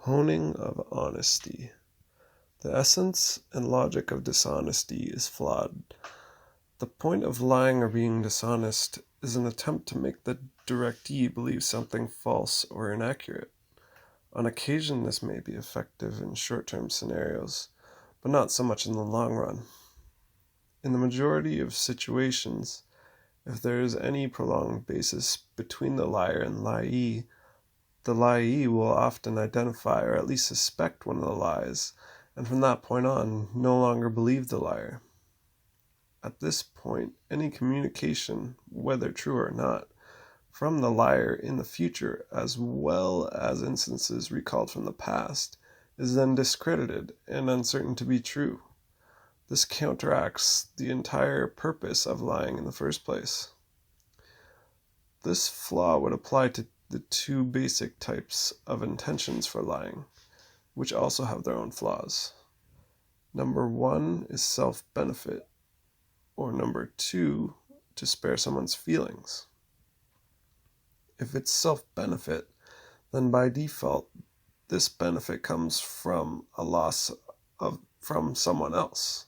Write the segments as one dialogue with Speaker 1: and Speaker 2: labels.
Speaker 1: Honing of honesty. The essence and logic of dishonesty is flawed. The point of lying or being dishonest is an attempt to make the directee believe something false or inaccurate. On occasion, this may be effective in short-term scenarios, but not so much in the long run. In the majority of situations, if there is any prolonged basis between the liar and liee, the liee will often identify or at least suspect one of the lies, and from that point on, no longer believe the liar. At this point, any communication, whether true or not, from the liar in the future, as well as instances recalled from the past, is then discredited and uncertain to be true. This counteracts the entire purpose of lying in the first place. This flaw would apply to the two basic types of intentions for lying, which also have their own flaws. Number 1 is self-benefit, or number 2, to spare someone's feelings. If it's self-benefit, then by default, this benefit comes from a loss from someone else.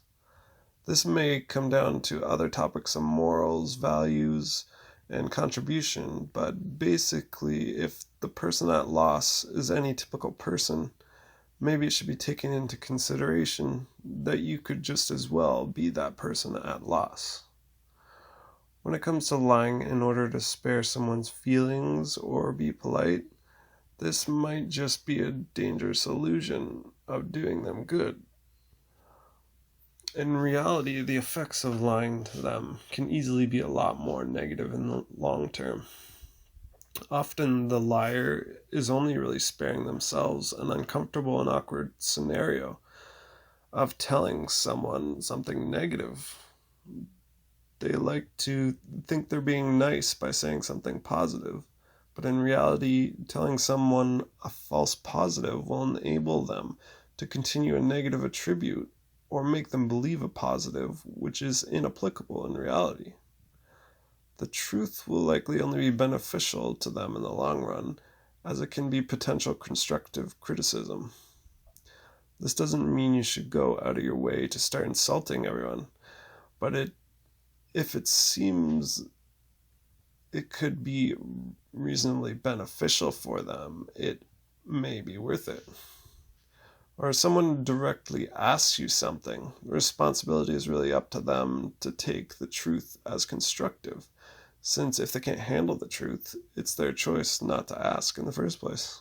Speaker 1: This may come down to other topics of morals, values, and contribution, but basically, if the person at loss is any typical person, maybe it should be taken into consideration that you could just as well be that person at loss. When it comes to lying in order to spare someone's feelings or be polite, this might just be a dangerous illusion of doing them good. In reality, the effects of lying to them can easily be a lot more negative in the long term. Often the liar is only really sparing themselves an uncomfortable and awkward scenario of telling someone something negative. They like to think they're being nice by saying something positive, but in reality, telling someone a false positive will enable them to continue a negative attribute or make them believe a positive, which is inapplicable in reality. The truth will likely only be beneficial to them in the long run, as it can be potential constructive criticism. This doesn't mean you should go out of your way to start insulting everyone, but if it seems it could be reasonably beneficial for them, it may be worth it. Or if someone directly asks you something, the responsibility is really up to them to take the truth as constructive, since if they can't handle the truth, it's their choice not to ask in the first place.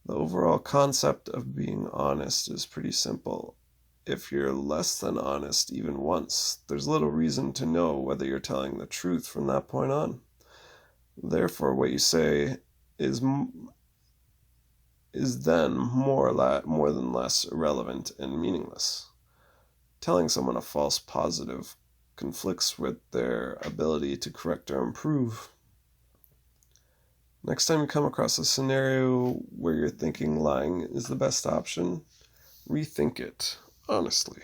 Speaker 1: The overall concept of being honest is pretty simple. If you're less than honest even once, there's little reason to know whether you're telling the truth from that point on. Therefore, what you say is then more than less irrelevant and meaningless. Telling someone a false positive conflicts with their ability to correct or improve. Next time you come across a scenario where you're thinking lying is the best option, rethink it honestly.